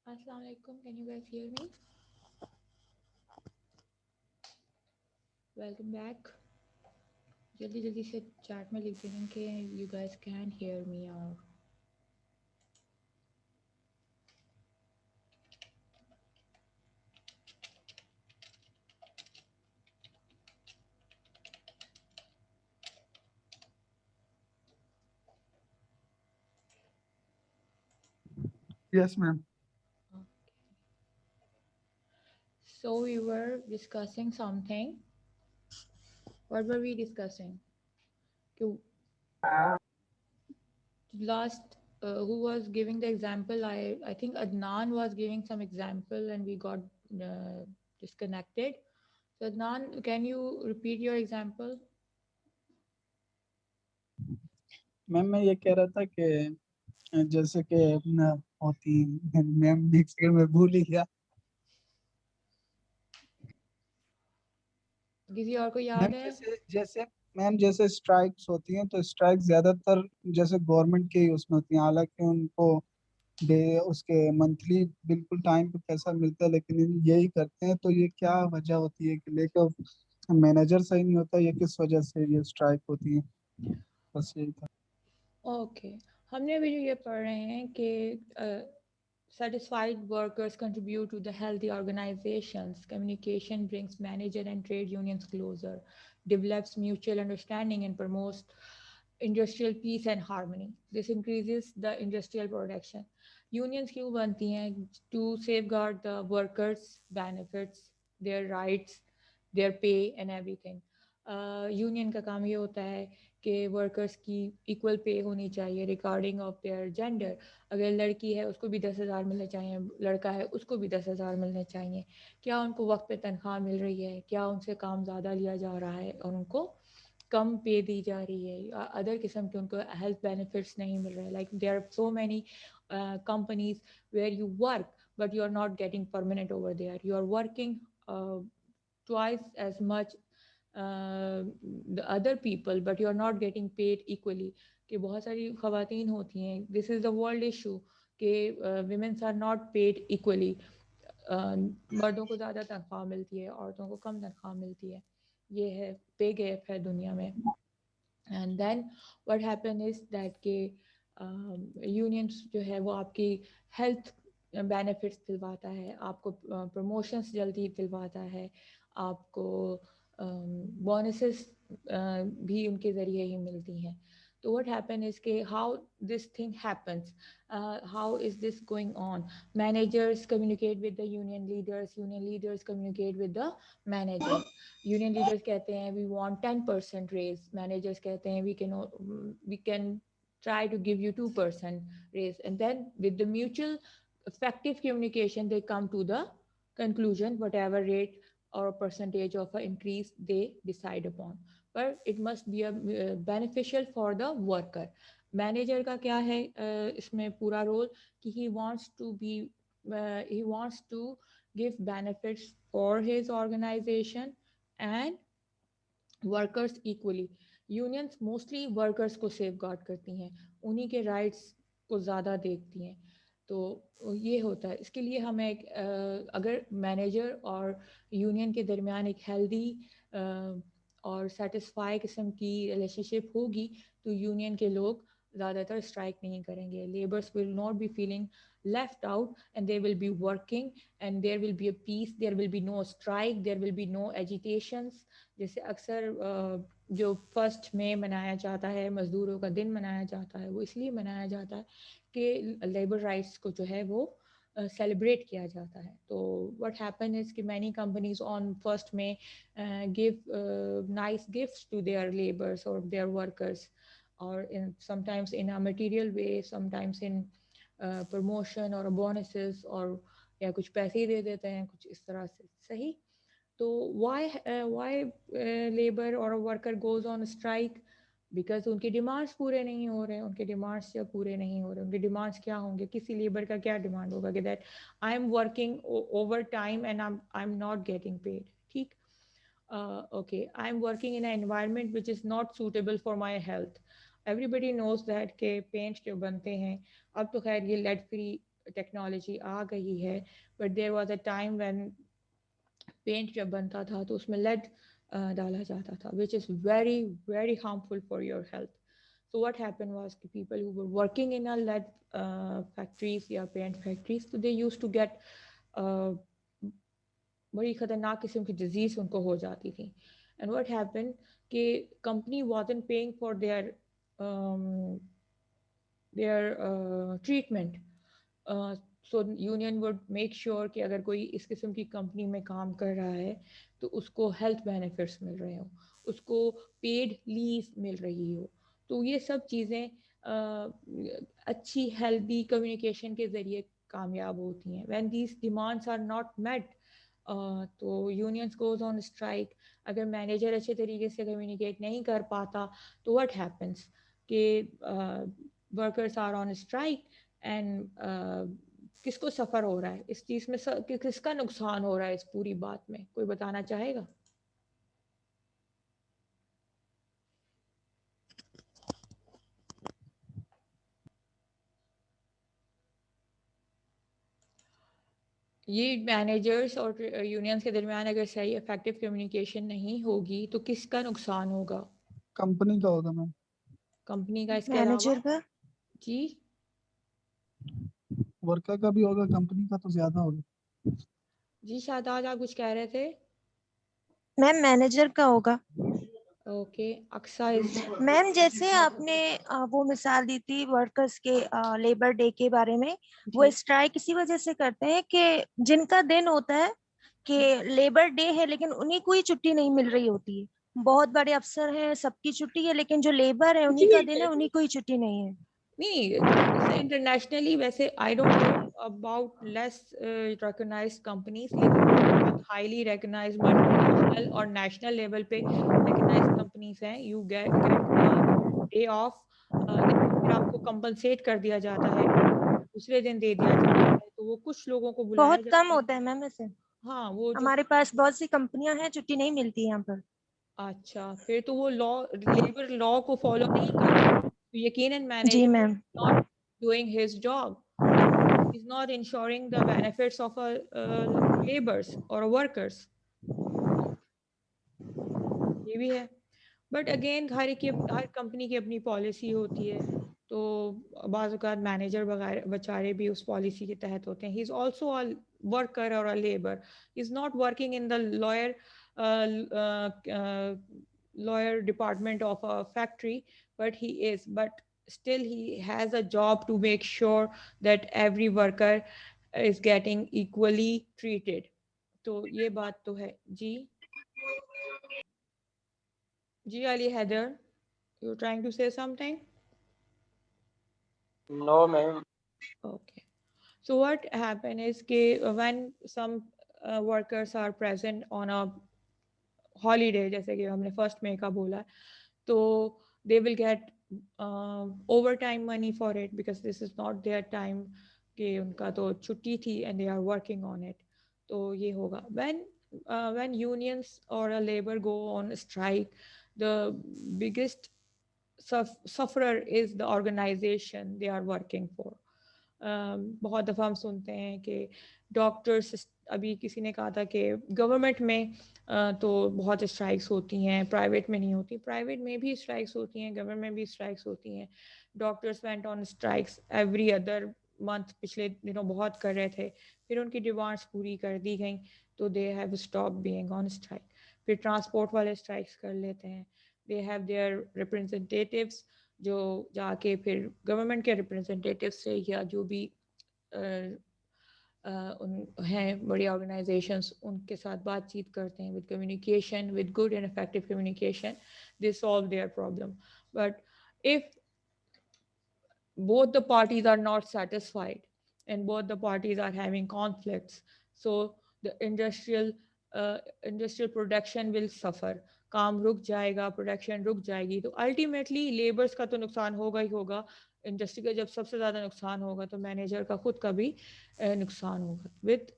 Assalamu alaikum. Can you guys hear me? Welcome back. जल्दी जल्दी से चैट में लिख देना कि you guys can hear me or Yes, ma'am. so we were discussing something. What were we discussing? कि last who was giving the example? I think Adnan was giving some example and we got disconnected. So Adnan, can you repeat your example? Ma'am मैं ये कह रहा था कि जैसे कि अपना होती मैम एक सेकंड में भूल ही गया। किसी और को मैम याद है? जैसे जैसे मैम जैसे स्ट्राइक्स होती हैं तो स्ट्राइक ज्यादातर जैसे गवर्नमेंट के ही उसमें होती हैं, हालांकि उनको डे उसके मंथली बिल्कुल टाइम पे पैसा मिलता है, लेकिन यही करते हैं। तो ये क्या वजह होती है कि लेकर मैनेजर सही नहीं होता, ये किस वजह से ये स्ट्राइक होती है? बस यही था। ओके, हमने अभी जो ये पढ़ रहे हैं कि satisfied workers contribute to the healthy organizations. Communication brings manager and trade unions closer, develops mutual understanding, and promotes industrial peace and harmony. This increases the industrial production. Unions क्यों बनती हैं? To safeguard the workers' benefits, their rights, their pay and everything. Union का काम ये होता है कि workers की इक्वल पे होनी चाहिए रिगार्डिंग ऑफ देयर जेंडर। अगर लड़की है उसको भी 10,000 मिलने चाहिए, लड़का है उसको भी 10,000 मिलने चाहिए। क्या उनको वक्त पे तनख्वाह मिल रही है? क्या उनसे काम ज़्यादा लिया जा रहा है और उनको कम पे दी जा रही है? अदर किस्म के उनको हेल्थ बेनिफिट्स नहीं मिल रहे? Like there are so many companies where you work but you are not getting permanent over there, you are working twice as much the other people but you are not getting paid equally। कि बहुत सारी खवातीन होती हैं, this is the world issue कि women's are not paid equally। मर्दों को ज़्यादा तनख्वाह मिलती है, औरतों को कम तनख्वाह मिलती है। ये है पे गैप है दुनिया में। And then what happen is that के यूनियंस जो है वो आपकी हेल्थ बेनिफिट्स दिलवाता है, आपको प्रमोशंस जल्दी दिलवाता है, आपको बोनसेस भी उनके ज़रिए ही मिलती हैं। तो what happen is कि how this thing happens, how is this going on? Managers communicate with the union leaders communicate with the manager। Union leaders कहते हैं वी वांट 10% रेज, मैनेजर्स कहते हैं we can try to give you 2% raise, and then with the mutual effective communication they come to the conclusion whatever rate or percentage of an increase they decide upon, but it must be a beneficial for the worker। Manager का क्या है इसमें पूरा role कि he wants to give benefits for his organization and workers equally. Unions mostly workers को safe guard करती हैं, उन्हीं के राइट्स को ज़्यादा देखती हैं। तो ये होता है, इसके लिए हमें एक अगर मैनेजर और यूनियन के दरमियान एक हेल्दी और सेटिस्फाई किस्म की रिलेशनशिप होगी तो यूनियन के लोग ज़्यादातर स्ट्राइक नहीं करेंगे। Labours will not be feeling left out and they will be working and there will be a peace, there will be no strike, there will be no agitations। जैसे अक्सर जो 1 मई मनाया जाता है, मज़दूरों का दिन मनाया जाता है, वो इसलिए मनाया जाता है कि लेबर राइट्स को जो है वो सेलिब्रेट किया जाता है। तो व्हाट हैपन इज़ कि many companies on 1 May give nice gifts to their labours और देयर वर्कर्स, और in sometimes in a material way, sometimes in promotion और बोनसेस, और या कुछ पैसे ही दे देते हैं कुछ इस तरह से। सही। तो why लेबर और worker goes on strike? Because उनके डिमांड्स पूरे नहीं हो रहे। उनके डिमांड्स जब पूरे नहीं हो रहे, उनके डिमांड्स क्या होंगे? किसी लेबर का क्या डिमांड होगा कि that I am working over time and I am not getting paid. ठीक। Okay, I'm working in an environment which is not suitable for my health। Everybody knows that के paint जो बनते हैं, अब तो खैर ये लेड फ्री टेक्नोलॉजी आ गई है, but there was a time when paint जब बनता था तो उसमें लेड डाला जाता था, which is very very harmful for your health. So what happened was the people who were working in a lead factories या paint factories, so they used to get uh, बड़ी खतरनाक किस्म की डिजीज उनको हो जाती थी. एंड व्हाट हैपेंड कि company wasn't paying for their treatment. So union would make sure कि अगर कोई इस किस्म की कंपनी में काम कर रहा है तो उसको हेल्थ बेनिफिट्स मिल रहे हो, उसको पेड लीव मिल रही हो. तो ये सब चीज़ें अच्छी हेल्दी कम्युनिकेशन के ज़रिए कामयाब होती हैं. When these demands are not met तो यूनियंस गोज ऑन स्ट्राइक. अगर मैनेजर अच्छे तरीके से कम्युनिकेट नहीं कर पाता तो व्हाट हैपेंस कि workers are on strike and किसको सफ़र हो रहा है इस चीज़ में, किसका नुकसान हो रहा है इस पूरी बात में, कोई बताना चाहेगा? ये मैनेजर्स और यूनियंस के दरमियान अगर सही इफेक्टिव कम्युनिकेशन नहीं होगी तो किसका नुकसान होगा? कंपनी का होगा मैम. कंपनी का. इसके अलावा मैनेजर का. जी वर्कर का भी होगा, कंपनी का तो ज्यादा होगा. जी शादाब, आप कुछ कह रहे थे? मैम मैनेजर का होगा. ओके, अक्सा इज मैम जैसे आपने वो मिसाल दी थी वर्कर्स के लेबर डे के बारे में, वो जी स्ट्राइक इसी वजह से करते हैं कि जिनका दिन होता है कि लेबर डे है लेकिन उन्हीं को ही छुट्टी नहीं मिल रही होती है. बहुत बड़े अफसर हैं, सबकी छुट्टी है, लेकिन जो लेबर है उन्हीं का दिन है, उन्हीं को ही छुट्टी नहीं है. नहीं, इंटरनेशनली वैसे I don't know about less recognised companies, लेकिन बहुत हाईली रिकॉग्नाइज्ड मल्टीनेशनल और नेशनल लेवल पे रिकॉग्नाइज्ड कंपनीज हैं. यू गेट डे ऑफ, फिर आपको कंपनसेट कर दिया जाता है, दूसरे दिन दे दिया जाता है. तो वो कुछ लोगों को बुलाया बहुत कम जाता है. होता है मैम ऐसे. हाँ वो जो, हमारे पास बहुत सी कंपनियां हैं, छुट्टी नहीं मिलती यहाँ पर. अच्छा फिर तो वो लॉ, लेबर लॉ को फॉलो नहीं कर रहे, तो यकीनन जी manager ma'am. Not doing his job, is not ensuring the benefits of our laborers or workers. ये भी है. बट अगेन हर कंपनी की अपनी पॉलिसी होती है. तो बाज़ औक़ात मैनेजर वगैरह बेचारे भी उस पॉलिसी के तहत होते हैं. He is also a worker और a labour. He is not working in the lawyer department of a factory, but he is, but still he has a job to make sure that every worker is getting equally treated. तो ये बात तो है जी. जी Ali Heather, you're trying to say something? No, ma'am. Okay. So what happened is when some workers are present on a holiday, जैसे कि हमने first मई का बोला, तो they will get overtime money for it because this is not their time, कि उनका तो छुट्टी थी and they are working on it. तो ये होगा. When unions or a labor go on strike, the biggest sufferer is the organization they are working for. बहुत दफ़ा हम सुनते हैं कि डॉक्टर्स, अभी किसी ने कहा था कि गवर्नमेंट में तो बहुत स्ट्राइक्स होती हैं, प्राइवेट में नहीं होती. प्राइवेट में भी स्ट्राइक्स होती हैं, गवर्नमेंट में भी स्ट्राइक्स होती हैं. Doctors went on strikes every other month, पिछले दिनों बहुत कर रहे थे. फिर उनकी डिमांड्स पूरी कर दी गई तो they have stop being on strike. फिर ट्रांसपोर्ट वाले स्ट्राइक्स कर लेते हैं. दे हैव देयर रिप्रेजेंटेटिव्स जो जाके फिर गवर्नमेंट के रिप्रेजेंटेटिव से या जो भी उन हैं बड़ी ऑर्गेनाइजेशंस, उनके साथ बातचीत करते हैं. With communication, with good and effective communication, they solve their problem. But if both the parties are not satisfied and both the parties are having conflicts, so the industrial production will suffer. काम रुक जाएगा, production रुक जाएगी, तो ultimately labours का तो नुकसान होगा ही होगा. इंडस्ट्री का जब सबसे ज़्यादा नुकसान होगा तो मैनेजर का खुद का भी नुकसान होगा. With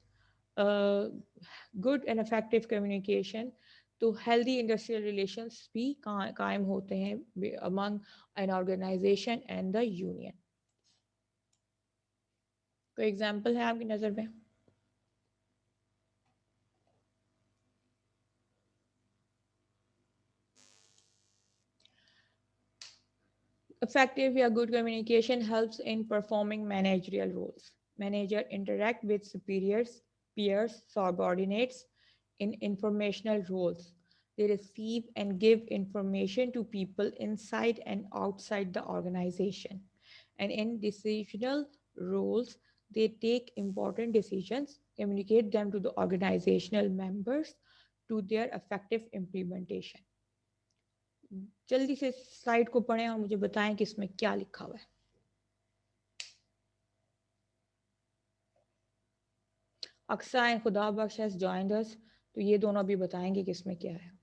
good and effective communication तो हेल्दी इंडस्ट्रियल रिलेशंस भी कायम होते हैं among an organization and the union. कोई एग्जांपल है आपकी नज़र में? Effective or good communication helps in performing managerial roles. Manager interact with superiors, peers, subordinates in informational roles. They receive and give information to people inside and outside the organization. And in decisional roles, they take important decisions, communicate them to the organizational members to their effective implementation. जल्दी से slide को पढ़ें और मुझे बताएं कि इसमें क्या लिखा हुआ है। अक्सा एंड खुदा बख्श हैज जॉइंड अस, तो ये दोनों भी बताएंगे कि इसमें क्या है।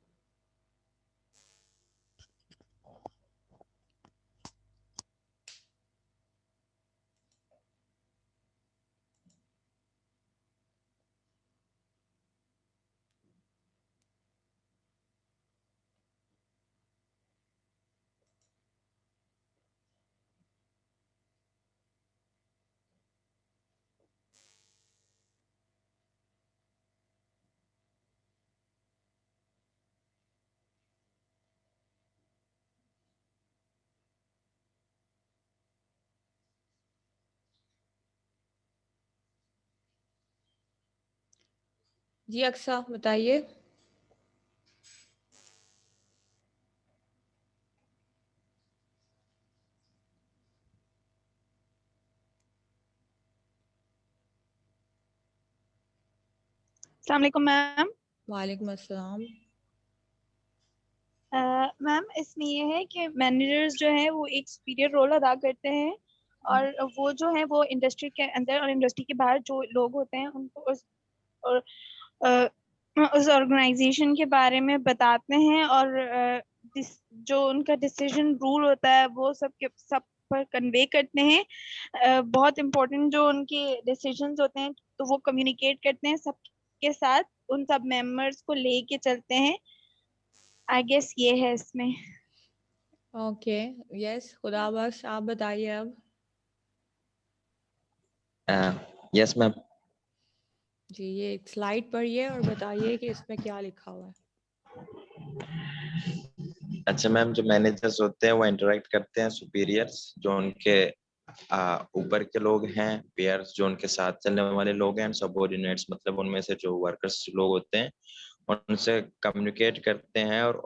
जी अक्सा बताइए। अस्सलाम वालेकुम मैम। वालेकुम अस्सलाम। मैम इसमें ये है कि मैनेजर्स जो है वो एक सुपीरियर रोल अदा करते हैं और वो जो है वो इंडस्ट्री के अंदर और इंडस्ट्री के बाहर जो लोग होते हैं उनको उस ऑर्गेनाइजेशन के बारे में बताते हैं और जो उनका डिसीजन रूल होता है वो सब पर कन्वे करते हैं। बहुत इम्पोर्टेंट जो उनके डिसीजंस होते हैं तो वो कम्युनिकेट करते हैं सबके साथ, उन सब मेंबर्स को लेके चलते हैं। आई गेस ये है इसमें। ओके यस खुदा बख्श आप बताइए अब। Yes ma'am. जी ये स्लाइड पढ़िए और बताइए कि इसमें क्या लिखा हुआ है। अच्छा मैम, जो मैनेजर्स होते हैं वो इंटरेक्ट करते हैं सुपीरियर्स जो उनके ऊपर के लोग हैं, पेयर्स जो उनके साथ चलने वाले लोग हैं, सबऑर्डिनेट्स मतलब उनमें से जो वर्कर्स लोग होते हैं उनसे कम्युनिकेट करते हैं और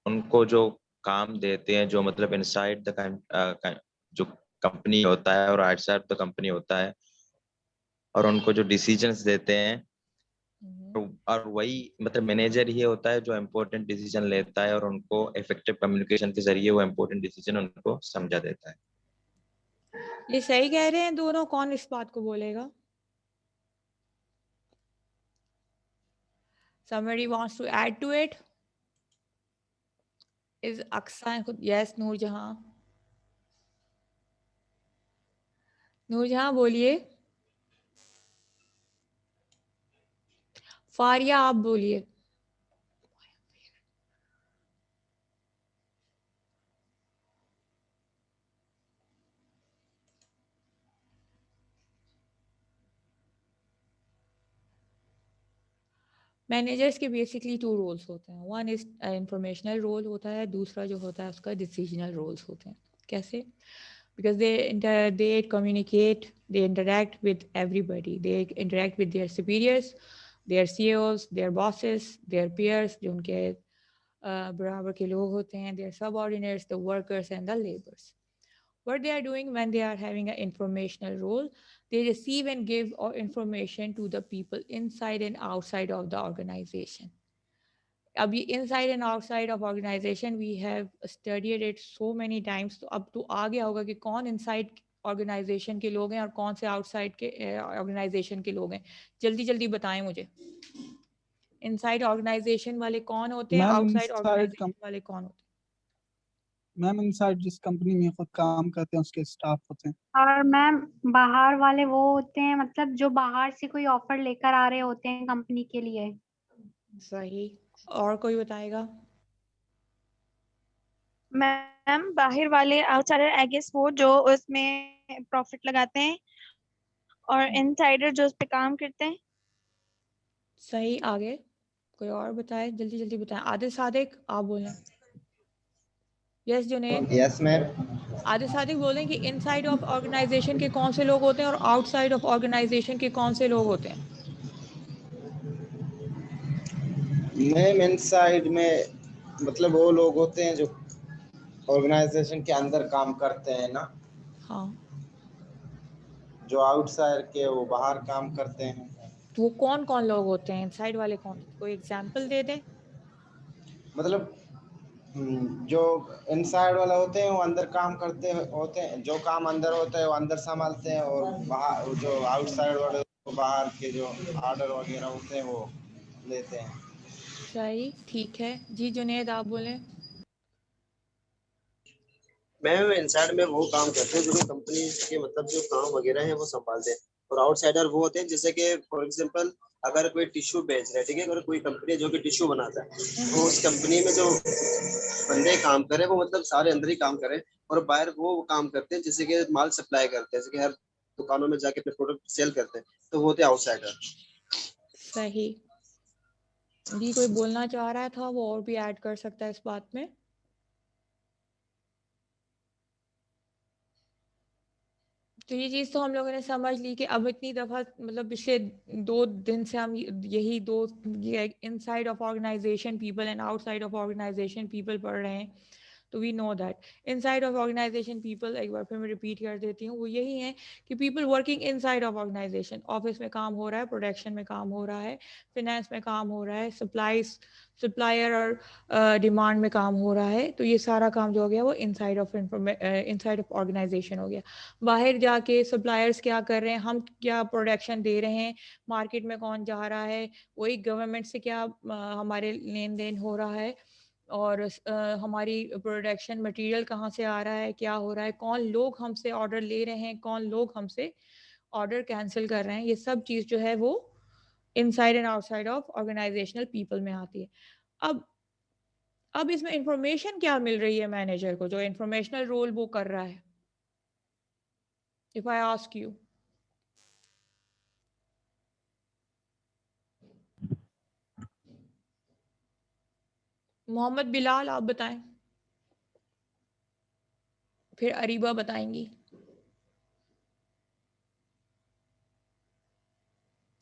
उनको जो काम देते हैं जो मतलब इनसाइड द जो कंपनी होता है और आउटसाइड द कंपनी होता है और उनको जो डिसीजंस देते हैं और वही मतलब मैनेजर ही होता है जो इम्पोर्टेंट डिसीजन लेता है और उनको इफेक्टिव कम्युनिकेशन के जरिए वो इम्पोर्टेंट डिसीजन उनको समझा देता है। ये सही कह रहे हैं दोनों, कौन इस बात को बोलेगा? Somebody wants to add to it? Is Aksa and yes Noor Jahan? Noor Jahan बोलिए। फारिया आप बोलिए। मैनेजर्स के बेसिकली 2 रोल्स होते हैं। वन इज इंफॉर्मेशनल रोल होता है, दूसरा जो होता है उसका डिसीजनल रोल्स होते हैं। कैसे? because they communicate, they interact with everybody, they interact with their superiors, their CEOs, their bosses, their peers जो उनके बराबर के लोग होते हैं, their subordinates, the workers and the laborers. What they are doing when they are having an informational role, they receive and give information to the people inside and outside of the organization. अभी inside and outside of organisation we have studied it so many times, तो अब तो आ गया होगा कि कौन inside organisation के लोग हैं और कौन से आउटसाइड के ऑर्गेनाइजेशन के लोग हैं। जल्दी जल्दी बताएं मुझे, इनसाइड ऑर्गेनाइजेशन वाले कौन होते हैं, आउटसाइड ऑर्गेनाइजेशन वाले कौन होते हैं? मैम इनसाइड जिस कंपनी में खुद काम करते हैं उसके स्टाफ होते हैं। और मैम बाहर वाले वो होते हैं मतलब जो बाहर से कोई ऑफर लेकर आ रहे होते हैं कंपनी के लिए। सही, और कोई बताएगा? मैम बाहर वाले आउटसाइडर आई गेस वो जो उसमें प्रॉफिट लगाते हैं और इनसाइडर जो उस पे काम करते हैं। सही, आगे कोई और बताए, जल्दी जल्दी बताएं। आदिल सादिक आप बोलें। Yes Junaid. Yes ma'am. Adil Sadiq बोलें कि इनसाइड ऑफ ऑर्गेनाइजेशन के कौन से लोग होते हैं और आउटसाइड ऑफ ऑर्गेनाइजेशन के कौन से लोग होते हैं। मैम इनसाइड में मतलब वो लोग होते हैं जो ऑर्गेनाइजेशन के अंदर काम करते हैं ना, हाँ, जो आउटसाइड के वो बाहर काम करते हैं। तो वो कौन कौन लोग होते हैं इनसाइड वाले, कौन, कोई एग्जांपल दे दे। मतलब जो इनसाइड वाले होते हैं वो अंदर काम करते होते हैं, जो काम अंदर होता है वो अंदर संभालते हैं, और बाहर जो आउटसाइड वाले वो बाहर के जो ऑर्डर वगैरह होते हैं वो लेते हैं। सही, ठीक है जी। जुनेद आप बोलें। मैम इनसाइड में वो काम करते हैं जो कि कंपनी के मतलब जो काम वगैरह है वो संभालते हैं, और आउटसाइडर वो होते हैं जैसे कि फॉर एग्जांपल अगर कोई टिश्यू बेच रहा है, ठीक है, अगर कोई कंपनी है जो कि टिश्यू बनाता है, तो उस कंपनी में जो बंदे काम करे वो मतलब सारे अंदर ही काम करें, और बाहर वो काम करते हैं जैसे कि माल सप्लाई करते हैं, जैसे कि हर दुकानों में जाके अपने प्रोडक्ट सेल करते हैं, तो वो होते हैं आउटसाइडर। सही जी। कोई बोलना चाह रहा था वो और भी ऐड कर सकता है इस बात में। तो ये चीज़ तो हम लोगों ने समझ ली कि अब इतनी दफ़ा मतलब पिछले 2 दिन से हम यही दो inside of organisation people and outside of organisation people पढ़ रहे हैं। तो we know that inside of organisation people, एक बार फिर मैं रिपीट कर देती हूँ, वो यही है कि people working inside of organisation, office में काम हो रहा है, प्रोडक्शन में काम हो रहा है, फिनेंस में काम हो रहा है, सप्लायर और डिमांड में काम हो रहा है। तो ये सारा काम जो हो गया वो इनसाइड ऑफ ऑर्गेनाइजेशन हो गया। बाहर जाके सप्लायर्स क्या कर रहे हैं, हम क्या प्रोडक्शन दे रहे हैं, मार्केट में कौन जा रहा है, वही गवर्नमेंट से क्या हमारे लेन देन हो रहा है, और हमारी प्रोडक्शन मटेरियल कहाँ से आ रहा है, क्या हो रहा है, कौन लोग हमसे ऑर्डर ले रहे हैं, कौन लोग हमसे ऑर्डर कैंसिल कर रहे हैं, ये सब चीज़ जो है वो inside and outside of organisational people में आती है। अब इसमें इंफॉर्मेशन क्या मिल रही है मैनेजर को, जो इंफॉर्मेशनल रोल वो कर रहा है। If I ask you, Mohammad Bilal आप बताएं, फिर अरीबा बताएंगी।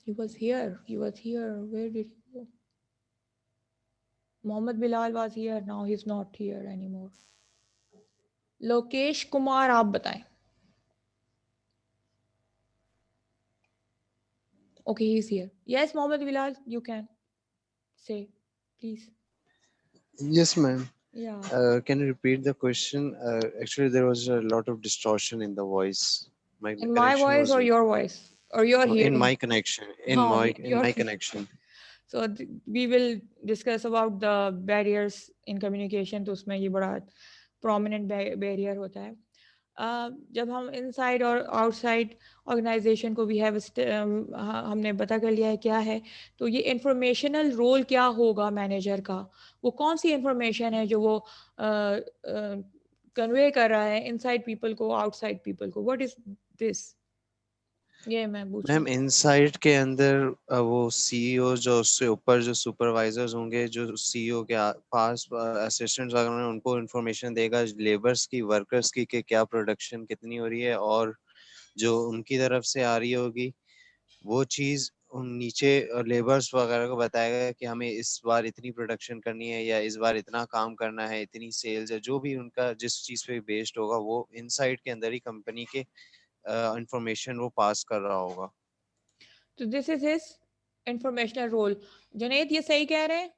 He was here. Where did he go? Mohammed Bilal was here. Now he's not here anymore. Lokesh Kumar आप बताएं। Okay, he's here. Yes, Mohammed Bilal, you can say, please. Yes, ma'am. Yeah. Can you repeat the question? Actually, there was a lot of distortion in the voice. My In my connection voice was or your voice? Or you're in hearing? my connection. In Oh, my you're connection. So we will discuss about the barriers in communication. तो उसमें ये बड़ा prominent barrier होता है। जब हम inside और outside organisation को भी हमने पता कर लिया है क्या है, तो ये इंफॉर्मेशनल रोल क्या होगा मैनेजर का, वो कौन सी इंफॉर्मेशन है जो वो कन्वे कर रहा है इनसाइड पीपल को, आउटसाइड पीपल को, व्हाट इज दिस, ये मैं पूछ रही मैम इनसाइड के अंदर वो सीईओ जो उससे ऊपर जो सुपरवाइजर्स होंगे, जो सीईओ के पास असिस्टेंट्स वगैरह हैं, उनको इन्फॉर्मेशन देगा लेबर्स की, वर्कर्स की, कि क्या प्रोडक्शन कितनी हो रही है, और जो उनकी तरफ से आ रही होगी वो चीज़ उन नीचे लेबर्स वगैरह को बताएगा कि हमें इस बार इतनी प्रोडक्शन करनी है, या इस बार इतना काम करना है, इतनी सेल्स है, जो भी उनका जिस चीज़ पे बेस्ड होगा वो इनसाइड के अंदर ही कंपनी के इंफॉर्मेशन वो पास कर रहा होगा। तो this is his informational role. Junaid ये सही कह रहे हैं?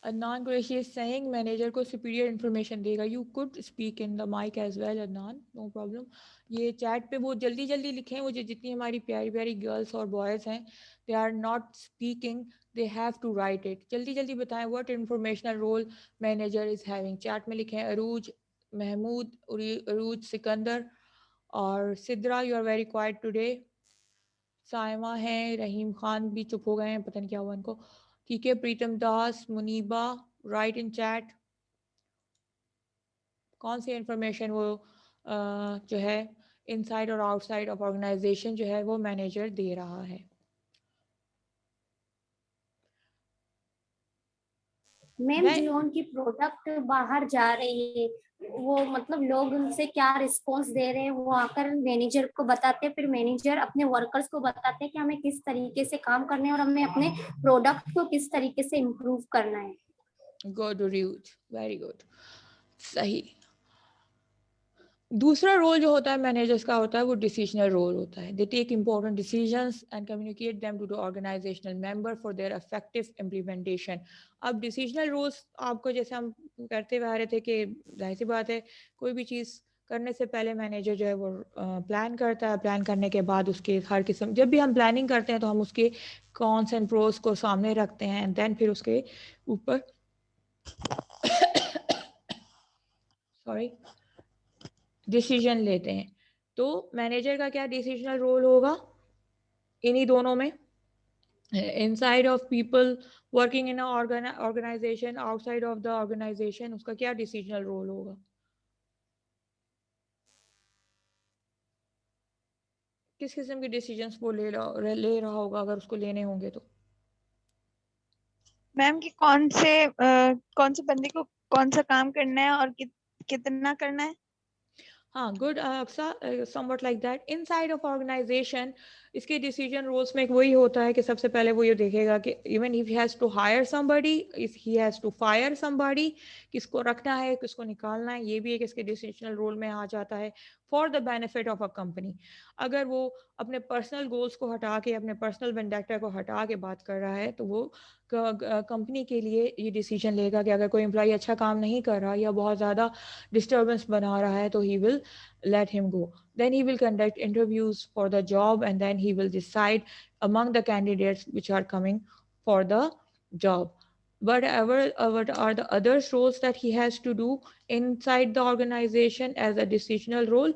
Adnan Qureshi is saying manager को superior information देगा। You could speak in the mic as well, Adnan, no problem. ये चैट पे बहुत जल्दी जल्दी लिखें, वो जितनी हमारी प्यारी प्यारी गर्ल्स और बॉयज़ हैं, they are not speaking, they have to write it. जल्दी जल्दी बताएं what informational role manager is having. Chat में लिखें अरूज, महमूद, अरूज, सिकंदर और Sidra, you are very quiet today. Saima है, रहीम खान भी चुप हो गए हैं, पता नहीं क्या हुआ इनको। के प्रीतम दास, मुनीबा, राइट इन चैट कौन सी इंफॉर्मेशन वो जो है इनसाइड और आउटसाइड ऑफ ऑर्गेनाइजेशन जो है वो मैनेजर दे रहा है। मैम मैं जो उनकी प्रोडक्ट बाहर जा रही है वो मतलब लोग उनसे क्या रिस्पॉन्स दे रहे हैं वो आकर मैनेजर को बताते हैं, फिर मैनेजर अपने वर्कर्स को बताते हैं कि हमें किस तरीके से काम करना है और हमें अपने प्रोडक्ट को किस तरीके से इम्प्रूव करना है। गुड रिव्यूज, वेरी गुड, सही। दूसरा रोल जो होता है मैनेजर्स का होता है वो डिसीजनल रोल होता है। They take important decisions and communicate them to the organisational member for their effective implementation. अब डिसीजनल रोल्स आपको जैसे हम करते हुए आ रहे थे कि जाहिर सी बात है कोई भी चीज़ करने से पहले मैनेजर जो है वो प्लान करता है, प्लान करने के बाद उसके हर किस्म जब भी हम प्लानिंग करते हैं तो हम उसके कॉन्स एंड प्रोस को सामने रखते हैं एंड देन फिर उसके ऊपर सॉरी डिसीजन लेते हैं। तो मैनेजर का क्या डिसीजनल रोल होगा इन्हीं दोनों में? Inside of people working in organisation, outside of the organisation, उसका क्या डिसीजनल रोल होगा? किस किस्म के डिसीजंस वो ले रहा होगा अगर उसको लेने होंगे तो? मैम कि कौन से बंदे को कौन सा काम करना है और कितना करना है। हाँ, good Aksa, somewhat like that. Inside of organisation इसके डिसीजन रोल्स में एक वही होता है कि सबसे पहले वो ये देखेगा कि even if he has to hire somebody, if he has to fire somebody, किसको रखना है किसको निकालना है, ये भी एक इसके डिसीजनल रोल में आ जाता है for the benefit of a company. अगर वो अपने पर्सनल गोल्स को हटा के अपने पर्सनल वेंडेक्टर को हटा के बात कर रहा है तो वो कंपनी के लिए ये डिसीजन लेगा कि अगर कोई एम्प्लॉय अच्छा काम नहीं कर रहा या बहुत ज़्यादा डिस्टर्बेंस बना रहा है तो he will let him go. Then he will conduct interviews for the job and then he will decide among the candidates which are coming for the job. Whatever what are the other roles that he has to do inside the organization as a decisional role,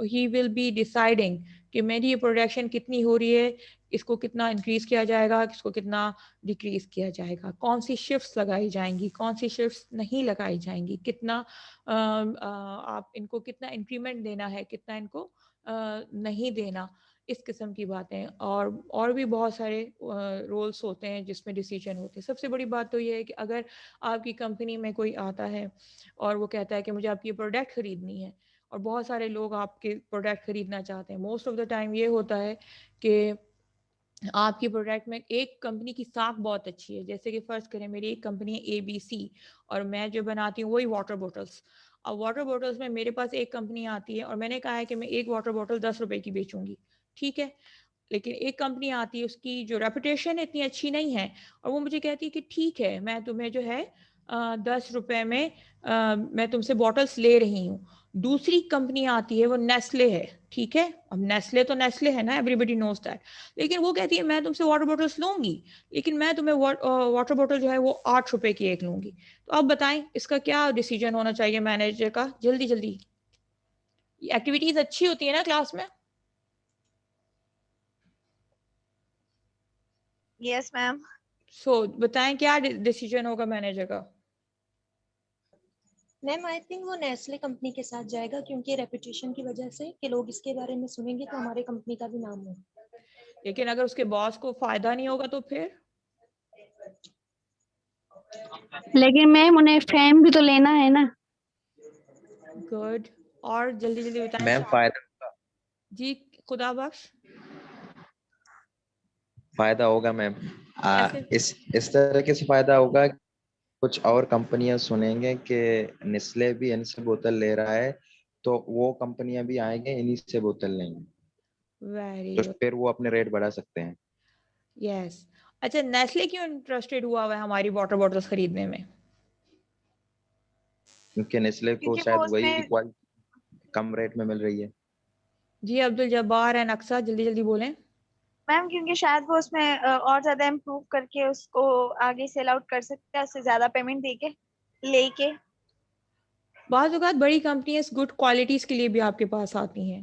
he will be deciding कि मेरी ये production कितनी हो रही है, इसको कितना increase किया जाएगा, इसको कितना डिक्रीज किया जाएगा, कौन सी शिफ्ट्स लगाई जाएंगी, कौन सी शिफ्ट्स नहीं लगाई जाएंगी, कितना आप इनको कितना इंक्रीमेंट देना है, कितना इनको नहीं देना, इस किस्म की बातें। और भी बहुत सारे रोल्स होते हैं जिसमें डिसीजन होते हैं। सबसे बड़ी बात तो ये है कि अगर आपकी कंपनी में कोई आता है और वो कहता है कि मुझे आपकी प्रोडक्ट खरीदनी है और बहुत सारे लोग आपके प्रोडक्ट खरीदना चाहते हैं, मोस्ट ऑफ द टाइम ये होता है कि आपकी प्रोडक्ट में एक कंपनी की साख बहुत अच्छी है। जैसे कि फर्ज करें मेरी एक कंपनी है ABC और मैं जो बनाती हूँ वही वाटर बॉटल्स। अब वाटर बॉटल्स में मेरे पास एक कंपनी आती है और मैंने कहा है कि मैं एक वाटर बॉटल 10 रुपए की बेचूंगी, ठीक है। लेकिन एक कंपनी आती है उसकी जो रेपुटेशन इतनी अच्छी नहीं है और वो मुझे कहती है कि ठीक है मैं तुम्हें जो है 10 रुपए में मैं तुमसे बॉटल्स ले रही हूँ। दूसरी कंपनी आती है वो नेस्ले है, ठीक है। अब नेस्ले तो नेस्ले है ना, एवरीबडी नोज दैट। लेकिन वो कहती है मैं तुमसे वाटर बॉटल्स लूंगी लेकिन मैं तुम्हें वाटर बॉटल जो है वो 8 रुपए की एक लूंगी। तो अब बताएं इसका क्या डिसीजन होना चाहिए मैनेजर का? जल्दी जल्दी, एक्टिविटीज अच्छी होती है ना क्लास में? Yes ma'am. सो बताएं क्या डिसीजन होगा मैनेजर का? मैम आई थिंक वो नेस्ले कंपनी के साथ जाएगा क्योंकि रेपुटेशन की वजह से कि लोग इसके बारे में सुनेंगे तो हमारे कंपनी का भी नाम होगा। लेकिन अगर उसके बॉस को फायदा नहीं होगा तो फिर? लेकिन मैम उन्हें फेम भी तो लेना है ना। गुड, और जल्दी जल्दी बताएं। मैम फायदा जी खुदा बख्श। फायदा होगा मैम। कैसे? इस तरीके से फायदा होगा, कुछ और कंपनियां सुनेंगे कि नेस्ले भी इनसे बोतल ले रहा है तो वो कंपनियां भी आएंगे इन्हीं से बोतल लेंगे, वेरी तो गुड, फिर वो अपने रेट बढ़ा सकते हैं। यस। अच्छा, नेस्ले क्यों इंटरेस्टेड हुआ है हमारी वाटर बॉटल्स खरीदने में? क्योंकि नेस्ले को क्योंकि वो शायद वही उसमें क्वालिटी कम रेट में मिल रही है। जी अब्दुल जब्बार एंड अक्सा जल्दी जल्दी बोलें। मैम क्योंकि शायद वो उसमें और ज्यादा इम्प्रूव करके उसको आगे सेल आउट कर सकते हैं, उससे ज्यादा पेमेंट देके लेके। बाज़ औक़ात बड़ी कंपनियां गुड क्वालिटीज के लिए भी आपके पास आती हैं,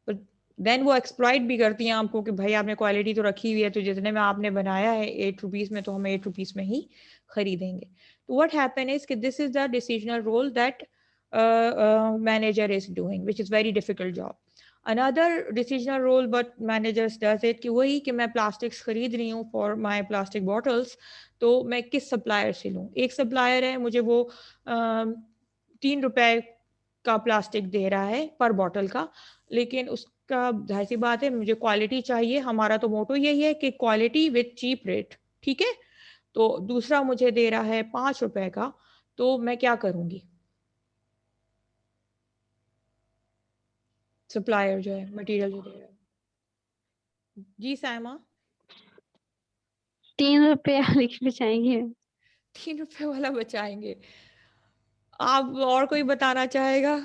पर देन वो एक्सप्लॉइट भी करती हैं आपको कि भाई आपने क्वालिटी तो रखी हुई है, तो जितने में आपने बनाया है 8 रुपीज में, तो हम 8 रुपीज में ही खरीदेंगे. तो व्हाट हैपन इज कि this is the decisional role that manager is doing, which is very difficult job. Another decisional role but managers does it कि वही कि मैं प्लास्टिक्स खरीद रही हूँ फॉर माय प्लास्टिक बॉटल्स, तो मैं किस सप्लायर से लूँ. एक सप्लायर है मुझे वो 3 रुपए का प्लास्टिक दे रहा है पर बॉटल का, लेकिन उसका जाहिर सी बात है मुझे क्वालिटी चाहिए. हमारा तो मोटो यही है कि क्वालिटी विथ चीप रेट, ठीक है. तो दूसरा मुझे दे रहा है 5 रुपए का, तो मैं क्या करूंगी. सप्लायर जो है मटेरियल जो दे रहा है. जी साइमा. 3 रुपया लिख बचाएंगे. 3 रुपए वाला बचाएंगे. आप और कोई बताना चाहेगा.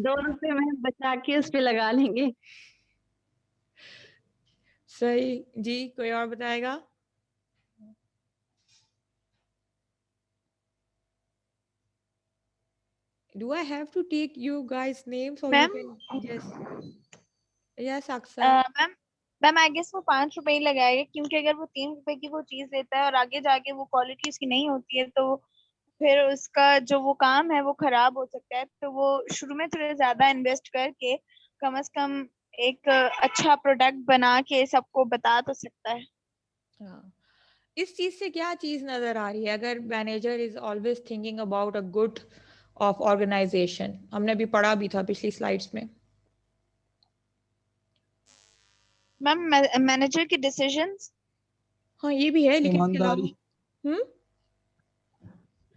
2 रुपए में बचा के उस पे लगा लेंगे. सही जी. कोई और बताएगा. Do I have to take you guys names or you ma'am can just yes Aksa. Ma'am ma'am I guess वो 5 रुपए ही लगाएगा, क्योंकि अगर वो 3 रुपए की वो चीज देता है और आगे जाके वो क्वालिटी उसकी नहीं होती है, तो फिर उसका जो वो काम है वो खराब हो सकता है. तो वो शुरू में थोड़ा ज्यादा इन्वेस्ट करके कम से कम एक अच्छा प्रोडक्ट बना के सबको बता तो सकता है. हाँ. इस चीज से क्या चीज नजर आ रही है. अगर manager is always thinking about a good of organisation, हमने भी पढ़ा भी था पिछली स्लाइड्स में. मैम मैनेजर के डिसीजंस. हाँ ये भी है, लेकिन इसके अलावा ईमानदारी.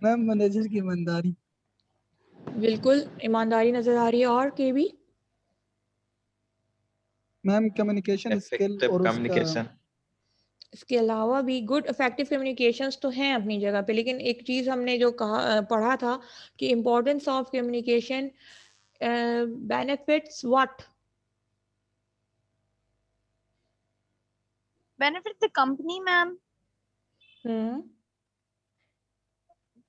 मैम मैनेजर की ईमानदारी. बिल्कुल ईमानदारी नजर आ रही है. और के भी मैम कम्युनिकेशन स्किल इफेक्टिव और उसका कम्युनिकेशन. इसके अलावा भी गुड इफेक्टिव कम्युनिकेशंस तो हैं अपनी जगह पे, लेकिन एक चीज हमने जो कहा पढ़ा था कि importance of communication benefits what. Benefit the company ma'am.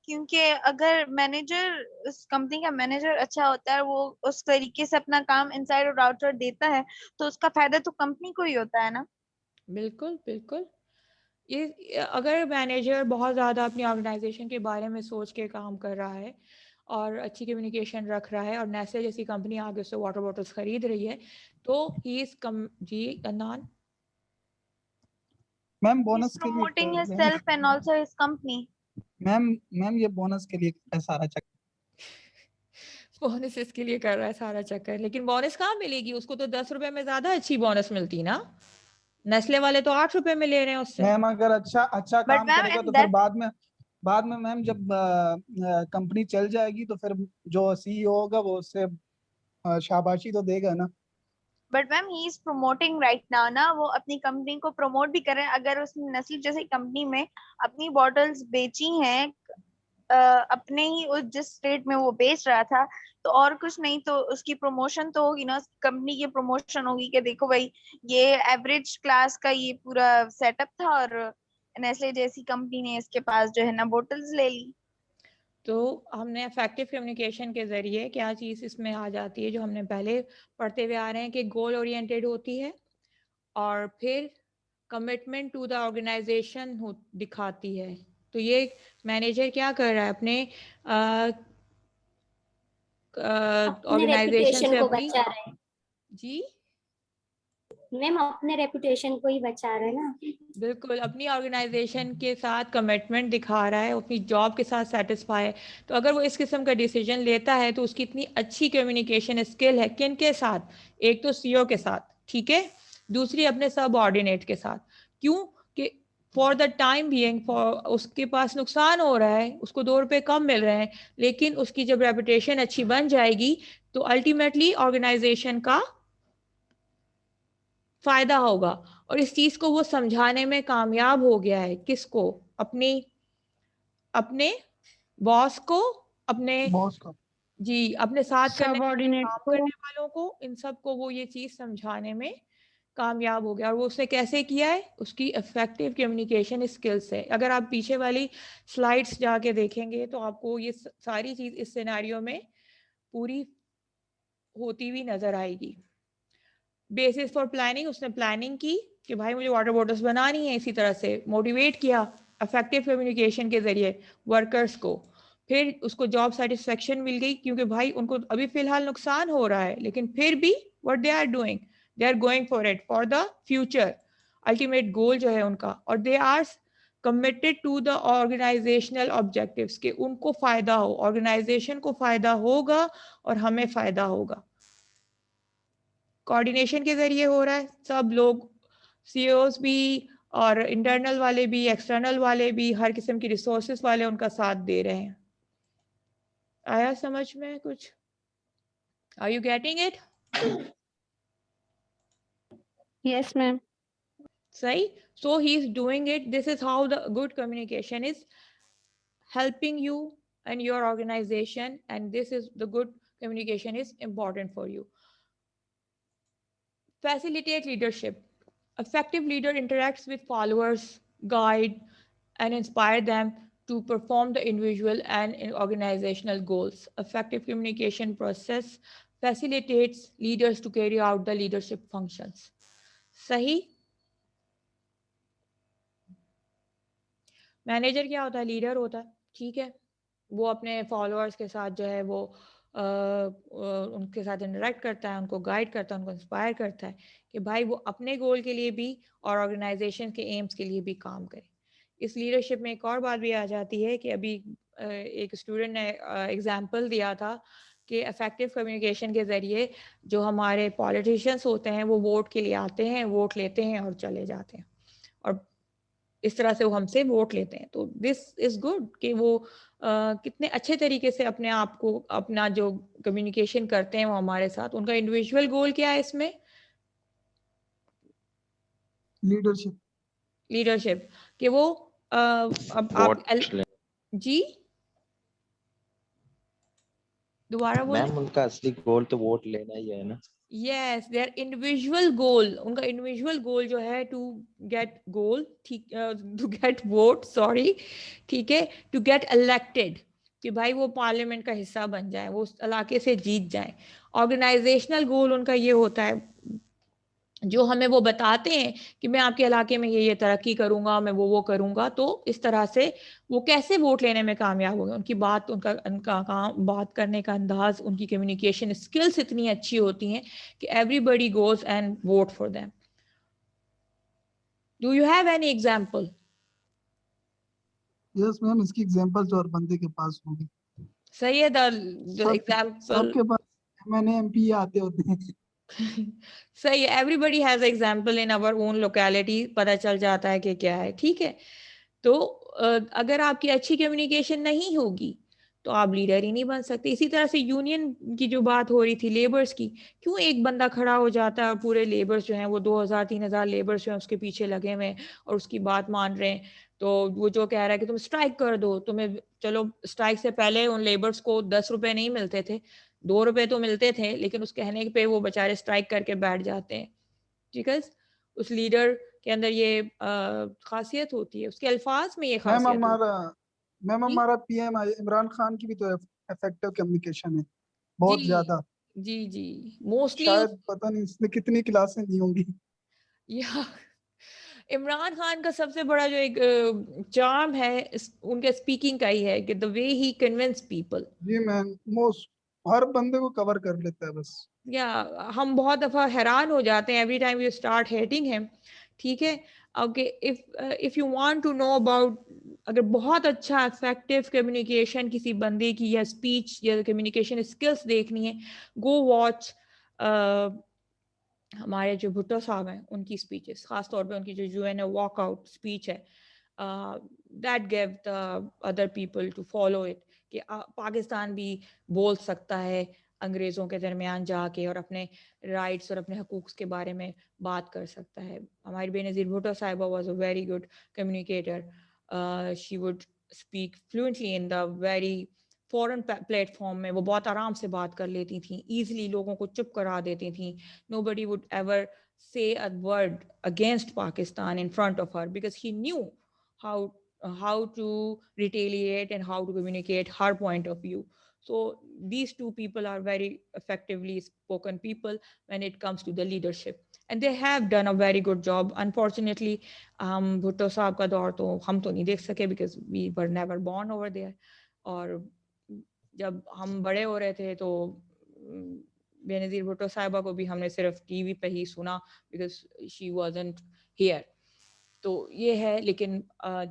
क्योंकि अगर मैनेजर उस कंपनी का मैनेजर अच्छा होता है, वो उस तरीके से अपना काम इनसाइड और आउटसाइड देता है, तो उसका फायदा तो कंपनी को ही होता है ना. बिल्कुल बिल्कुल. ये अगर मैनेजर बहुत ज़्यादा अपनी ऑर्गेनाइजेशन के बारे में सोच के काम कर रहा है और अच्छी कम्युनिकेशन रख रहा है, और नेस्ले जैसी कंपनी आगे उससे वाटर बॉटल्स खरीद रही है, तो ही इज कम. जी अनान. मैम बोनस के लिए promoting himself and also his company. Ma'am ये बोनस के लिए है सारा चक्कर. बोनस इसके लिए कर रहा है सारा चक्कर, लेकिन बोनस कहाँ मिलेगी उसको. तो 10 रुपए में ज्यादा अच्छी बोनस मिलती ना. नेस्ले वाले तो 8 रुपए में ले रहे हैं उससे. मैम अगर अच्छा काम ma'am, करेगा and तो फिर बाद में मैम जब कंपनी चल जाएगी तो फिर जो सीईओ होगा वो उससे शाबाशी तो देगा ना. But ma'am he is promoting right now ना. वो अपनी कंपनी को प्रमोट भी कर रहे हैं. अगर उसने नेस्ले जैसी कंपनी में अपनी बॉटल्स बेची हैं अपने ही उस जिस रेट में वो बेच रहा था, तो और कुछ नहीं तो उसकी प्रमोशन तो होगी ना. कंपनी की प्रमोशन होगी कि देखो भाई ये एवरेज क्लास का ये पूरा सेटअप था और नेस्ले जैसी कंपनी ने इसके पास जो है ना बोटल्स ले ली. तो हमने इफेक्टिव कम्युनिकेशन के जरिए क्या चीज़ इसमें आ जाती है जो हमने पहले पढ़ते हुए आ रहे हैं कि गोल ओरिएंटेड होती है, और फिर कमिटमेंट टू द ऑर्गेनाइजेशन दिखाती है. तो ये मैनेजर क्या कर रहा है अपने ऑर्गेनाइजेशन से को अपनी. बचा रहे हैं. जी मैम अपने रेपुटेशन को ही बचा रहे हैं ना. बिल्कुल. अपनी ऑर्गेनाइजेशन के साथ कमिटमेंट दिखा रहा है, अपनी जॉब के साथ सेटिस्फाई है. तो अगर वो इस किस्म का डिसीजन लेता है तो उसकी इतनी अच्छी कम्युनिकेशन स्किल है. किन के साथ. एक तो सीईओ के साथ, ठीक है. दूसरी अपने सब ऑर्डिनेट के साथ. क्यों कि फॉर द टाइम बीइंग उसके पास नुकसान हो रहा है, उसको 2 रुपए कम मिल रहे हैं, लेकिन उसकी जब रेपुटेशन अच्छी बन जाएगी तो अल्टीमेटली ऑर्गेनाइजेशन का फायदा होगा. और इस चीज को वो समझाने में कामयाब हो गया है. किसको. अपने बॉस को, अपने बॉस को, जी अपने साथ काम सबऑर्डिनेट को. करने वालों को, इन सबको वो ये चीज समझाने में कामयाब हो गया. और वो उसने कैसे किया है. उसकी इफेक्टिव कम्युनिकेशन स्किल्स है. अगर आप पीछे वाली स्लाइड्स जाके देखेंगे तो आपको ये सारी चीज इस सिनेरियो में पूरी होती हुई नजर आएगी. बेसिस फॉर प्लानिंग, उसने प्लानिंग की कि भाई मुझे वाटर बॉटल्स बनानी है, इसी तरह से मोटिवेट किया इफेक्टिव कम्युनिकेशन के जरिए वर्कर्स को। फिर उसको जॉब सेटिस्फेक्शन मिल गई क्योंकि भाई उनको अभी फिलहाल नुकसान हो रहा है, लेकिन फिर भी what they are doing, they are going for it for the future, ultimate goal जो है उनका, और they are committed to the organizational objectives के उनको फायदा हो, ऑर्गेनाइजेशन को फायदा होगा और हमें फायदा होगा। कोऑर्डिनेशन के जरिए हो रहा है, सब लोग सीईओज भी और इंटरनल वाले भी एक्सटर्नल वाले भी हर किस्म की रिसोर्सेज वाले उनका साथ दे रहे हैं। आया समझ में कुछ? Are you getting it? Yes ma'am. सही। So he is doing it. This is how the good communication is helping you and your organization, and this is the good communication is important for you. Facilitate leadership. Effective leader interacts with followers, guide and inspire them to perform the individual and organizational goals. Effective communication process facilitates leaders to carry out the leadership functions. सही। Manager क्या होता है? Leader होता है, ठीक है। वो अपने फॉलोअर्स के साथ जो है वो उनके साथ इंटरेक्ट करता है, उनको गाइड करता है, उनको इंस्पायर करता है कि भाई वो अपने गोल के लिए भी और ऑर्गेनाइजेशन के एम्स के लिए भी काम करे। इस लीडरशिप में एक और बात भी आ जाती है कि अभी एक स्टूडेंट ने एग्जांपल दिया था कि इफेक्टिव कम्युनिकेशन के ज़रिए जो हमारे पॉलिटिशियंस होते हैं वो वोट के लिए आते हैं, वोट लेते हैं और चले जाते हैं, और इस तरह से वो हमसे वोट लेते हैं। तो दिस इज गुड कि वो कितने अच्छे तरीके से अपने आप को, अपना जो कम्युनिकेशन करते हैं वो हमारे साथ। उनका इंडिविजुअल गोल क्या है इसमें? लीडरशिप। लीडरशिप कि वो अब आप जी दोबारा बोले। मैम उनका असली गोल तो वोट लेना ही है ना। यस, देयर इंडिविजुअल गोल, उनका इंडिविजुअल गोल जो है टू गेट गोल, ठीक, टू गेट वोट, सॉरी, ठीक है, टू गेट इलेक्टेड, कि भाई वो पार्लियामेंट का हिस्सा बन जाए, वो उस इलाके से जीत जाए। ऑर्गेनाइजेशनल गोल उनका ये होता है जो हमें वो बताते हैं कि मैं आपके इलाके में ये तरक्की करूंगा, मैं वो करूंगा। तो इस तरह से वो कैसे वोट लेने में कामयाब हो गए, उनकी बात, उनका काम, बात करने का अंदाज, उनकी कम्युनिकेशन स्किल्स इतनी अच्छी होती हैं कि everybody goes and vote for them. Do you have any example? Yes ma'am, इसकी एग्जांपल जो और बंदे के पास होगी। सही है। द एग्जांपल सबके पास एमएनए एमपी आते होते हैं। सही है, everybody has example in our own locality, पता चल जाता है कि क्या है, ठीक है। तो अगर आपकी अच्छी कम्युनिकेशन नहीं होगी तो आप लीडर ही नहीं बन सकते। इसी तरह से यूनियन की जो बात हो रही थी लेबर्स की, क्यों एक बंदा खड़ा हो जाता है और पूरे लेबर्स जो हैं वो 2000-3000 लेबर्स जो हैं उसके पीछे लगे हुए हैं और उसकी बात मान रहे हैं। तो वो जो कह रहा है कि तुम स्ट्राइक कर दो, तुम्हें, चलो स्ट्राइक से पहले उन लेबर्स को 10 रुपए नहीं मिलते थे, 2 रुपए तो मिलते थे, लेकिन उस कहने पे वो बेचारे स्ट्राइक करके बैठ जाते हैं। ठीक है, उस लीडर के अंदर ये खासियत होती है, उसके अल्फाज में ये खासियत होती है। मैम हमारा पीएम इमरान खान की भी तो इफेक्टिव कम्युनिकेशन है बहुत ज्यादा। जी जी, मोस्टली शायद पता नहीं इसने कितनी क्लासें दी होंगी। या इमरान खान का सबसे बड़ा जो एक चार्म है उनके स्पीकिंग का ही है कि the way he convince people. जी मैम, मोस्ट हर बंदे को कवर कर लेता है बस। या हम बहुत दफा हैरान हो जाते हैं every time you start hating him, ठीक है। Okay, if you want to know about, अगर बहुत अच्छा इफेक्टिव कम्युनिकेशन किसी बंदे की या स्पीच या कम्युनिकेशन स्किल्स देखनी है, गो वॉच हमारे जो भुट्टो साहब हैं उनकी स्पीचेस, खास तौर पे उनकी जो यूएन वॉकआउट स्पीच है, that give the other people to follow it, कि पाकिस्तान भी बोल सकता है अंग्रेज़ों के दरमियान जाके और अपने राइट्स और अपने हकूक़ के बारे में बात कर सकता है। हमारी बेनज़ीर भुट्टो साहिबा was a very good communicator, she would speak fluently in the very foreign platform में वो बहुत आराम से बात कर लेती थी, ईजिली लोगों को चुप करा देती थी। Nobody would ever say a word against Pakistan in front of her because he knew how to retaliate and how to communicate her point of view. So these two people are very effectively spoken people when it comes to the leadership, and they have done a very good job. Unfortunately, Bhutto साहब का दौर तो हम तो नहीं देख सके because we were never born over there. और जब हम बड़े हो रहे थे तो बेनज़ीर भुट्टो साहिबा को भी हमने सिर्फ टीवी पे ही सुना because she wasn't here. तो ये है, लेकिन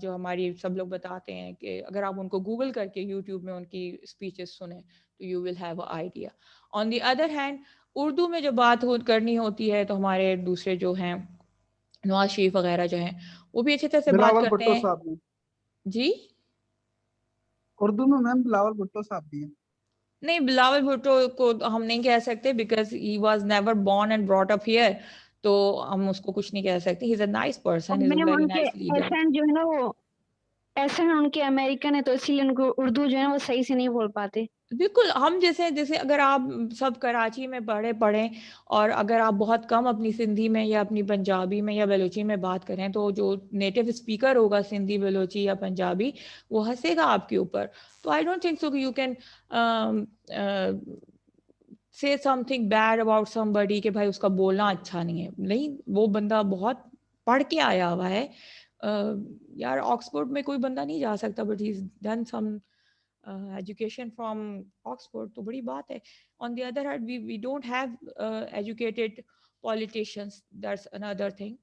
जो हमारी सब लोग बताते हैं कि अगर आप उनको गूगल करके यूट्यूब में उनकी स्पीचेस सुने तो you will have a idea. On the other hand, Urdu में जो बात करनी होती है तो हमारे दूसरे जो हैं नवाज शरीफ वगैरह जो हैं वो भी अच्छी तरह से बात बिलावल करते भुट्टो हैं. साहब ने जी उर्दू में मैम बिलावल भुट्टो साहब भी हैं. नहीं, बिलावल भुट्टो को हम नहीं कह सकते because he was never born and brought up here, तो हम उसको कुछ नहीं कह सकते. He is a nice person, he is a ma'am very उनके नाइस लीडर. एसेंट जो है ना वो एसेंट उनके अमेरिकन है, तो इसलिए उनको उर्दू जो है वो सही से नहीं बोल पाते. बिल्कुल, हम जैसे जैसे अगर आप सब कराची में पढ़ें और अगर आप बहुत कम अपनी सिंधी में या अपनी पंजाबी में या बलोची में बात करें तो जो नेटिव स्पीकर होगा सिंधी, बलोची या पंजाबी, वो हंसेगा आपके ऊपर. तो I don't think so you can say something bad about somebody कि भाई उसका बोलना अच्छा नहीं है. नहीं, वो बंदा बहुत पढ़ के आया हुआ है. यार ऑक्सफोर्ड में कोई बंदा नहीं जा सकता, but he is done some education from Oxford, तो बड़ी बात है. On the other hand, we don't have educated politicians, that's another thing.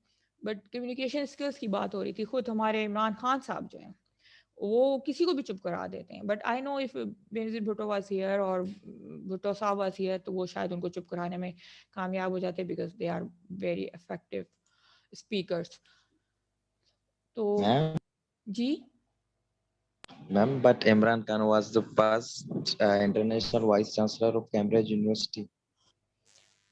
But communication skills की बात हो रही थी. खुद हमारे इमरान खान साहब जो हैं वो किसी को भी चुप करा देते हैं. But I know if Benazir Bhutto was here और भुट्टो साहब वाज हियर तो वो शायद उनको चुप कराने में कामयाब हो जाते because they are very effective speakers. तो जी Ma'am, but Imran Khan was the first international vice chancellor of Cambridge University.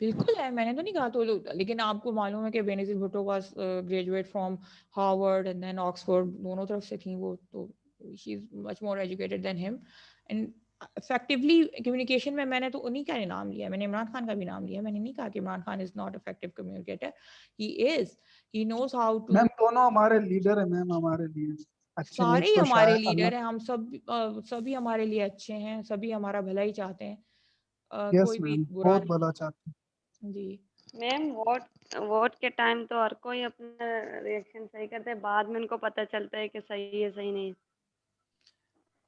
बिल्कुल है, मैंने तो नहीं कहा. तो लेकिन आपको मालूम है कि Benazir Bhutto was graduate from Harvard and then Oxford, दोनों तरफ से थी वो. तो she is much more educated than him. And effectively communication में मैंने तो उन्हीं का नाम लिया, मैंने इमरान खान का भी नाम लिया. मैंने नहीं कहा कि Imran Khan is not effective communicator. He is, he knows how to. Ma'am दोनों हमारे लीडर है मैम, हमारे लिए अच्छे सारे लोग ही तो हमारे शायद लीडर अल्लाह. हैं. हम सब सभी हमारे लिए अच्छे हैं, सभी हमारा भला ही चाहते हैं. यस कोई भी मैम, बुरा बहुत भला चाहते हैं. नहीं. जी मैम वोट के टाइम तो हर कोई अपना रिएक्शन सही करते हैं, बाद में उनको पता चलता है कि सही है सही नहीं.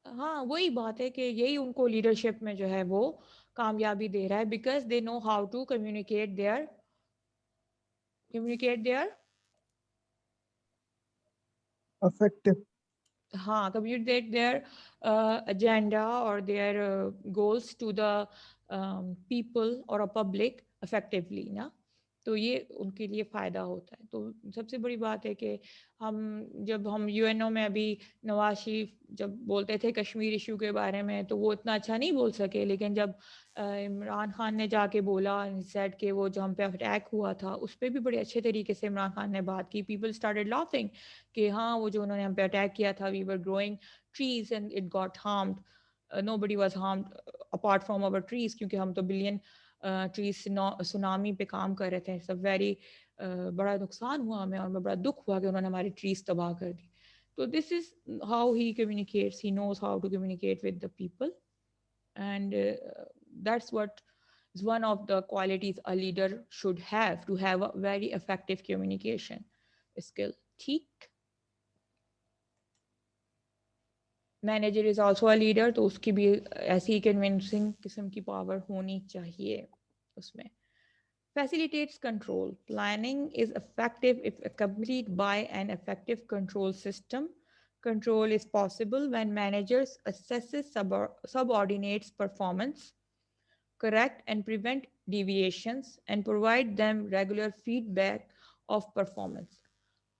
हाँ, वही बात है कि यही उनको लीडरशिप में जो है वो कामयाबी दे रहा है because they know how to communicate their effective. हाँ, communicate their agenda or their goals to the people or a public effectively ना. तो ये उनके लिए फ़ायदा होता है. तो सबसे बड़ी बात है कि जब हम यूएनओ में अभी नवाज शरीफ जब बोलते थे कश्मीर इशू के बारे में तो वो इतना अच्छा नहीं बोल सके, लेकिन जब इमरान खान ने जाके बोला सेट कि वो जो हम पे अटैक हुआ था उस पर भी बड़े अच्छे तरीके से इमरान खान ने बात की. पीपल स्टार्टेड लाफिंग कि हाँ वो जो उन्होंने हम पे अटैक किया था, we were growing trees and it got harmed. Nobody was harmed apart from our trees, क्योंकि हम तो बिलियन ट्रीज सुनामी पे काम कर रहे थे. सब वेरी बड़ा नुकसान हुआ हमें और मैं बड़ा दुख हुआ कि उन्होंने हमारी ट्रीज तबाह कर दी. तो this is how he communicates, he knows how to communicate with the people. And that's what is one of the qualities a leader should have to have a very effective communication skill. ठीक. Manager is also a leader, तो उसकी भी ऐसी convincing किस्म की power होनी चाहिए उसमें. Facilitates control. Planning is effective if accompanied by an effective control system. Control is possible when managers assesses subordinates' performance, correct and prevent deviations, and provide them regular feedback of performance.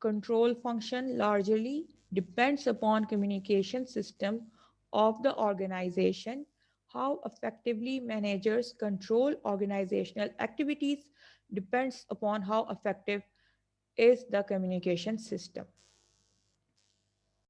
Control function largely depends upon communication system of the organization. How effectively managers control organizational activities depends upon how effective is the communication system.